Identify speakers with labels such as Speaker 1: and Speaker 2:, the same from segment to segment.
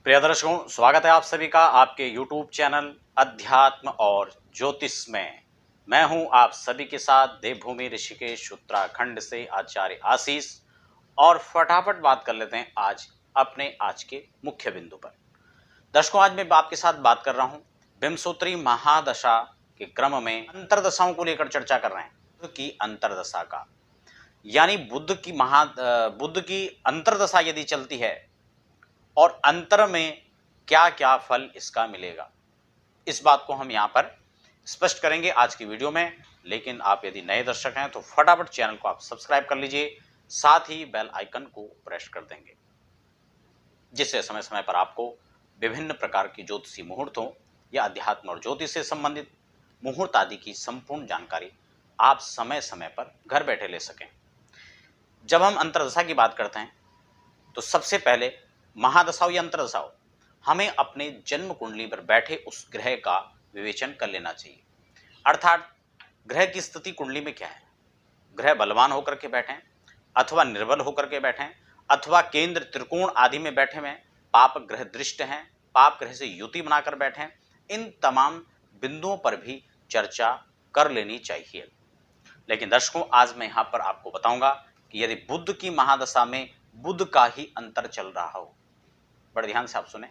Speaker 1: प्रिय दर्शकों, स्वागत है आप सभी का आपके YouTube चैनल अध्यात्म और ज्योतिष में। मैं हूं आप सभी के साथ देवभूमि ऋषिकेश उत्तराखंड से आचार्य आशीष। और फटाफट बात कर लेते हैं आज के मुख्य बिंदु पर। दर्शकों, आज मैं आपके साथ बात कर रहा हूं विंशोत्तरी महादशा के क्रम में अंतरदशाओं को लेकर चर्चा कर रहे हैं। बुध की अंतरदशा का यानी बुध की अंतरदशा यदि चलती है और अंतर में क्या क्या फल इसका मिलेगा, इस बात को हम यहाँ पर स्पष्ट करेंगे आज की वीडियो में। लेकिन आप यदि नए दर्शक हैं तो फटाफट चैनल को आप सब्सक्राइब कर लीजिए, साथ ही बेल आइकन को प्रेस कर देंगे, जिससे समय समय पर आपको विभिन्न प्रकार की ज्योतिषी मुहूर्तों या अध्यात्म और ज्योतिष से संबंधित मुहूर्त आदि की संपूर्ण जानकारी आप समय समय पर घर बैठे ले सकें। जब हम अंतरदशा की बात करते हैं तो सबसे पहले महादशाओं या अंतरदशाओं हमें अपने जन्म कुंडली पर बैठे उस ग्रह का विवेचन कर लेना चाहिए। अर्थात ग्रह की स्थिति कुंडली में क्या है, ग्रह बलवान होकर के बैठे अथवा निर्बल होकर के बैठे अथवा केंद्र त्रिकोण आदि में बैठे हुए, पाप ग्रह दृष्ट हैं, पाप ग्रह से युति बनाकर बैठे, इन तमाम बिंदुओं पर भी चर्चा कर लेनी चाहिए। लेकिन दर्शकों, आज मैं यहाँ पर आपको बताऊंगा कि यदि बुध की महादशा में बुध का ही अंतर चल रहा हो, बड़े ध्यान से आप सुने,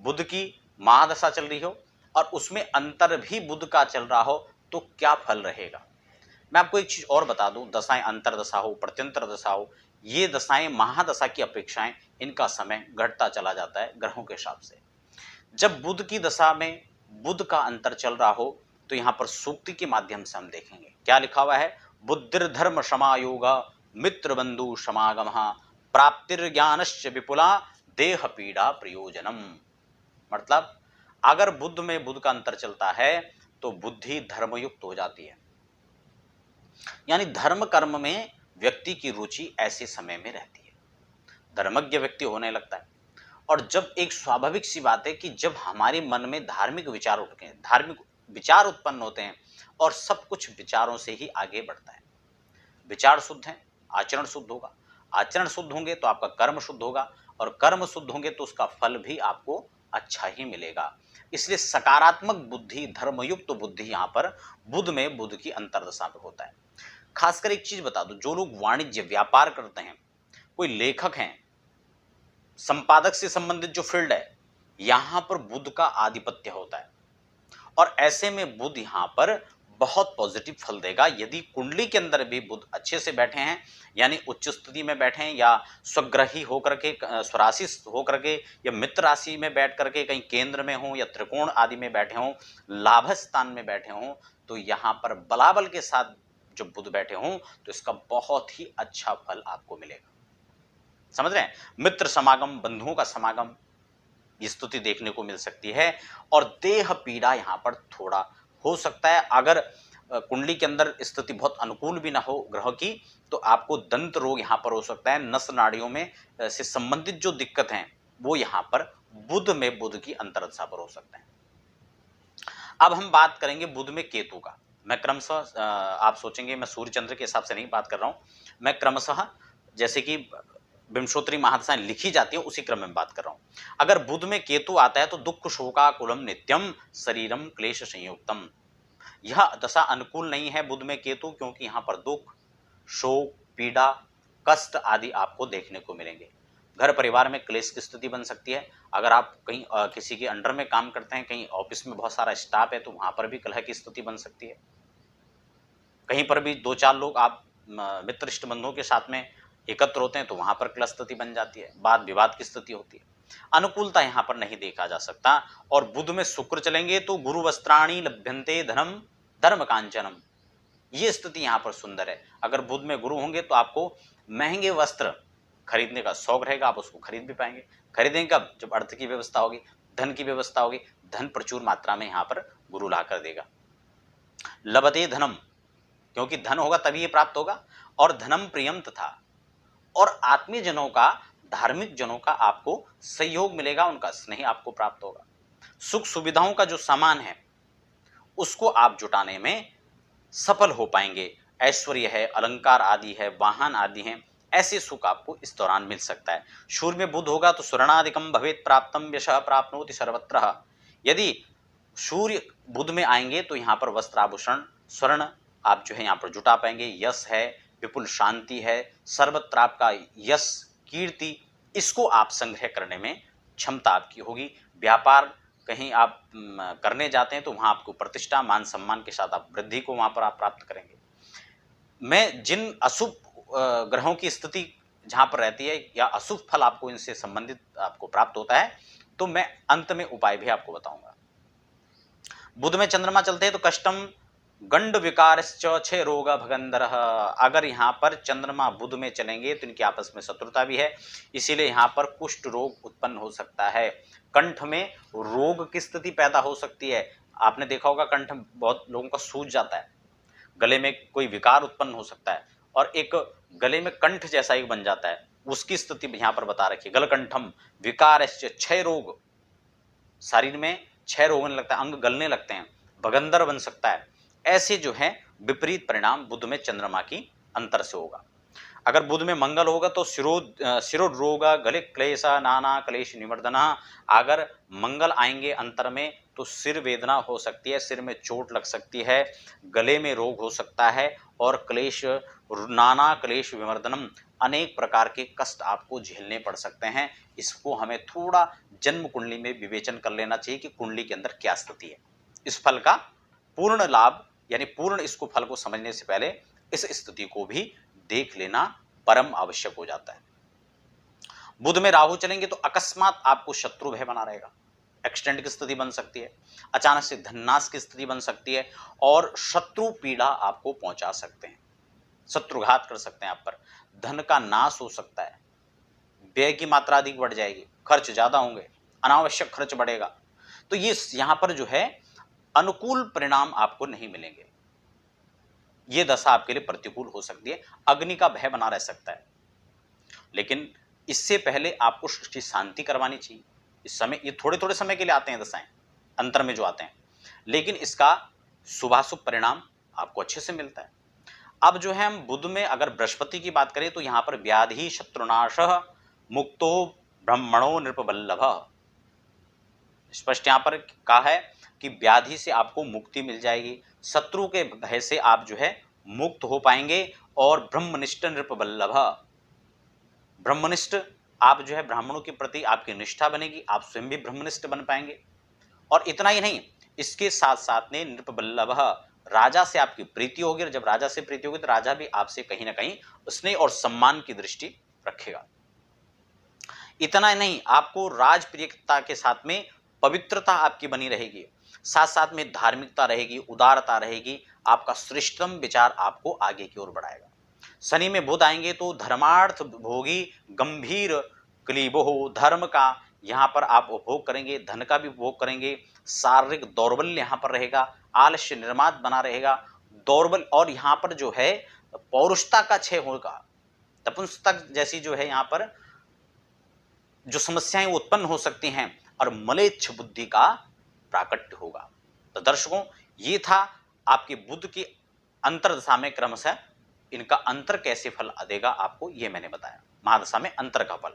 Speaker 1: बुध की महादशा चल रही हो और उसमें अंतर भी बुध का चल रहा हो तो क्या फल रहेगा। मैं आपको एक चीज और बता दूं, दशाएं अंतरदशा हो प्रत्यंतर दशा हो, ये दशाएं महादशा की अपेक्षाएं इनका समय घटता चला जाता है ग्रहों के हिसाब से। जब बुध की दशा में बुध का अंतर चल रहा हो तो यहाँ पर सूक्ति के माध्यम से हम देखेंगे क्या लिखा हुआ है। बुद्धिर्धर्म क्षमायोग मित्र बंधु समागम प्राप्तिर्ज्ञानश्च विपुला देह पीड़ा प्रयोजनम। मतलब अगर बुध में बुध का अंतर चलता है तो बुद्धि धर्मयुक्त हो जाती है, यानी धर्म कर्म में व्यक्ति की रुचि ऐसे समय में रहती है, धर्मज्ञ व्यक्ति होने लगता है। और जब एक स्वाभाविक सी बात है कि जब हमारे मन में धार्मिक विचार उठते हैं, धार्मिक विचार उत्पन्न होते हैं और सब कुछ विचारों से ही आगे बढ़ता है। विचार शुद्ध है, आचरण शुद्ध होगा, आचरण शुद्ध होंगे तो आपका कर्म शुद्ध होगा और कर्म शुद्ध होंगे तो उसका फल भी आपको अच्छा ही मिलेगा। इसलिए सकारात्मक बुद्धि, धर्मयुक्त बुद्धि यहाँ पर बुध में बुध की अंतरदशा में होता है। खासकर एक चीज बता दूं, जो लोग वाणिज्य व्यापार करते हैं, कोई लेखक हैं, संपादक से संबंधित जो फील्ड है, यहां पर बुध का आधिपत्य होता है और ऐसे में बुध यहां पर बहुत पॉजिटिव फल देगा। यदि कुंडली के अंदर भी बुध अच्छे से बैठे हैं, यानी उच्च स्थिति में बैठे हैं या स्वग्रही होकर के, स्वराशि होकर के या मित्र राशि में बैठ करके कहीं केंद्र में हो या त्रिकोण आदि में बैठे हों, लाभ स्थान में बैठे हों, तो यहाँ पर बलाबल के साथ जब बुध बैठे हों तो इसका बहुत ही अच्छा फल आपको मिलेगा। समझ रहे हैं? मित्र समागम, बंधुओं का समागम, ये स्तुति देखने को मिल सकती है। और देह पीड़ा यहाँ पर थोड़ा हो सकता है। अगर कुंडली के अंदर स्थिति बहुत अनुकूल भी ना हो ग्रह की, तो आपको दंत रोग यहाँ पर हो सकता है, नस नाड़ियों में से संबंधित जो दिक्कत हैं वो यहाँ पर बुध में बुध की अंतरदशा पर हो सकते हैं। अब हम बात करेंगे बुध में केतु का। मैं क्रमशः, आप सोचेंगे मैं सूर्य चंद्र के हिसाब से नहीं बात कर रहा हूँ, मैं क्रमशः जैसे कि विंशोत्तरी महादशाएं लिखी जाती है उसी क्रम में बात कर रहा हूं। अगर बुध में केतु आता है तो दुख शोकाकुलम नित्यम शरीरम क्लेश संयुक्तम, यह दशा अनुकूल नहीं है बुध में केतु, क्योंकि यहां पर दुख, शोक, पीड़ा, कष्ट आदि आपको देखने को मिलेंगे। घर परिवार में क्लेश की स्थिति बन सकती है। अगर आप कहीं किसी के अंडर में काम करते हैं, कहीं ऑफिस में बहुत सारा स्टाफ है, तो वहां पर भी कलह की स्थिति बन सकती है। कहीं पर भी 2-4 लोग आप मित्र इष्ट बंधुओं के साथ में एकत्र होते हैं तो वहां पर क्लेश स्थिति बन जाती है, वाद विवाद की स्थिति होती है। अनुकूलता यहां पर नहीं देखा जा सकता। और बुध में शुक्र चलेंगे तो गुरु वस्त्राणी लभ्यन्ते धनम धर्म कांचनम, ये स्थिति यहां पर सुंदर है। अगर बुध में गुरु होंगे तो आपको महंगे वस्त्र खरीदने का शौक रहेगा, आप उसको खरीद भी पाएंगे। खरीदेंगे कब? जब अर्थ की व्यवस्था होगी, धन की व्यवस्था होगी, धन प्रचुर मात्रा में यहाँ पर गुरु ला कर देगा। लभते धनम, क्योंकि धन होगा तभी ये प्राप्त होगा। और धनम प्रियम तथा, और आत्मीय जनों का, धार्मिक जनों का आपको सहयोग मिलेगा, उनका स्नेह आपको प्राप्त होगा। सुख सुविधाओं का जो सामान है उसको आप जुटाने में सफल हो पाएंगे। ऐश्वर्य है, अलंकार आदि है, वाहन आदि हैं, ऐसे सुख आपको इस दौरान मिल सकता है। सूर्य में बुध होगा तो सुवर्णादिकम भवेत प्राप्तम यशः प्राप्नोति सर्वत्र। यदि सूर्य बुध में आएंगे तो यहाँ पर वस्त्र आभूषण स्वर्ण आप जो है यहाँ पर जुटा पाएंगे, यश है, विपुल शांति है, सर्वत्र आपका यश कीर्ति, इसको आप संग्रह करने में क्षमता आपकी होगी। व्यापार कहीं आप करने जाते हैं तो वहां आपको प्रतिष्ठा मान सम्मान के साथ आप वृद्धि को वहां पर आप प्राप्त करेंगे। मैं जिन अशुभ ग्रहों की स्थिति जहां पर रहती है या अशुभ फल आपको इनसे संबंधित आपको प्राप्त होता है तो मैं अंत में उपाय भी आपको बताऊंगा। बुध में चंद्रमा चलते हैं तो कष्टम गंड विकारश्च क्षय रोग भगंदर। अगर यहाँ पर चंद्रमा बुध में चलेंगे तो इनकी आपस में शत्रुता भी है, इसीलिए यहाँ पर कुष्ठ रोग उत्पन्न हो सकता है। कंठ में रोग की स्थिति पैदा हो सकती है। आपने देखा होगा कंठ बहुत लोगों का सूज जाता है, गले में कोई विकार उत्पन्न हो सकता है और एक गले में कंठ जैसा एक बन जाता है, उसकी स्थिति यहाँ पर बता रखी है। गलकंठम विकारश्च क्षय रोग, शरीर में क्षय रोग होने लगता है, अंग गलने लगते हैं, भगंदर बन सकता है। ऐसे जो है विपरीत परिणाम बुध में चंद्रमा की अंतर से होगा। अगर बुध में मंगल होगा तो शिरो रोग गले क्लेश नाना क्लेश निवर्धना। अगर मंगल आएंगे अंतर में तो सिर वेदना हो सकती है, सिर में चोट लग सकती है, गले में रोग हो सकता है और क्लेश नाना क्लेश विवर्धनम, अनेक प्रकार के कष्ट आपको झेलने पड़ सकते हैं। इसको हमें थोड़ा जन्म कुंडली में विवेचन कर लेना चाहिए कि कुंडली के अंदर क्या स्थिति है। इस फल का पूर्ण लाभ यानी पूर्ण इसको फल को समझने से पहले इस स्थिति को भी देख लेना परम आवश्यक हो जाता है। बुध में राहु चलेंगे तो अकस्मात आपको शत्रु भय बना रहेगा, एक्सीडेंट की स्थिति बन सकती है, अचानक से धननाश की स्थिति बन सकती है और शत्रु पीड़ा आपको पहुंचा सकते हैं, शत्रुघात कर सकते हैं आप पर, धन का नाश हो सकता है, व्यय की मात्रा अधिक बढ़ जाएगी, खर्च ज्यादा होंगे, अनावश्यक खर्च बढ़ेगा। तो ये यहां पर जो है अनुकूल परिणाम आपको नहीं मिलेंगे, ये दशा आपके लिए प्रतिकूल हो सकती है, अग्नि का भय बना रह सकता है। लेकिन इससे पहले आपको सृष्टि शांति करवानी चाहिए। इस समय ये थोड़े थोड़े समय के लिए आते हैं दशाएं, अंतर में जो आते हैं, लेकिन इसका शुभाशुभ परिणाम आपको अच्छे से मिलता है। अब जो है हम बुध में अगर बृहस्पति की बात करें तो यहां पर व्याधि शत्रुनाश मुक्तो ब्रह्मणो नृपवल्लभ, स्पष्ट यहां पर कहा है कि व्याधि से आपको मुक्ति मिल जाएगी, शत्रु के भय से आप जो है मुक्त हो पाएंगे और ब्रह्मनिष्ठ नृपवल्लभ, ब्रह्मनिष्ठ आप जो है ब्राह्मणों के प्रति आपकी निष्ठा बनेगी, आप स्वयं भी ब्रह्मनिष्ठ बन पाएंगे। और इतना ही नहीं, इसके साथ साथ में नृपवल्लभ, राजा से आपकी प्रीति होगी और जब राजा से प्रीति होगी तो राजा भी आपसे कहीं ना कहीं स्नेह और सम्मान की दृष्टि रखेगा। इतना ही नहीं, आपको राजप्रियता के साथ में पवित्रता आपकी बनी रहेगी, साथ साथ में धार्मिकता रहेगी, उदारता रहेगी, आपका श्रेष्ठतम विचार आपको आगे की ओर बढ़ाएगा। शनि में बुध आएंगे तो धर्मार्थ भोगी गंभीर क्लीबो, धर्म का यहाँ पर आप उपभोग करेंगे, धन का भी उपभोग करेंगे, शारीरिक दौर्बल्य यहाँ पर रहेगा, आलस्य निर्मात बना रहेगा, दौर्बल, और यहाँ पर जो है पौरुषता का क्षय होगा, नपुंसकता जैसी जो है यहाँ पर जो समस्याएं उत्पन्न हो सकती हैं और मलेच्छ बुद्धि का प्राकट्य होगा। तो दर्शकों, ये था आपके बुध की अंतरदशा में क्रमशः इनका अंतर कैसे फल देगा आपको, ये मैंने बताया, महादशा में अंतर का फल।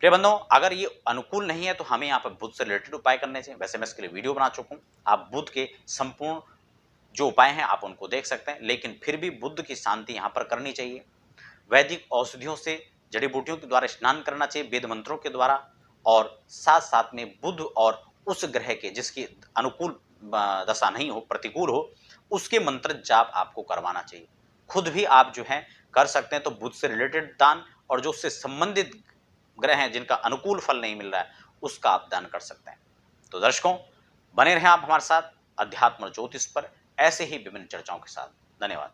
Speaker 1: प्रिय बंधुओं, अगर ये अनुकूल नहीं है तो हमें यहाँ पर बुध से रिलेटेड उपाय करने चाहिए। वैसे मैं इसके लिए वीडियो बना चुका हूँ, आप बुध के संपूर्ण जो उपाय हैं आप उनको देख सकते हैं, लेकिन फिर भी बुध की शांति यहाँ पर करनी चाहिए। वैदिक औषधियों से, जड़ी बूटियों के द्वारा स्नान करना चाहिए, वेद मंत्रों के द्वारा, और साथ साथ में बुध और उस ग्रह के जिसकी अनुकूल दशा नहीं हो, प्रतिकूल हो, उसके मंत्र जाप आपको करवाना चाहिए। खुद भी आप जो है कर सकते हैं, तो बुध से रिलेटेड दान और जो उससे संबंधित ग्रह हैं जिनका अनुकूल फल नहीं मिल रहा है उसका आप दान कर सकते हैं। तो दर्शकों, बने रहें आप हमारे साथ अध्यात्म और ज्योतिष पर ऐसे ही विभिन्न चर्चाओं के साथ। धन्यवाद।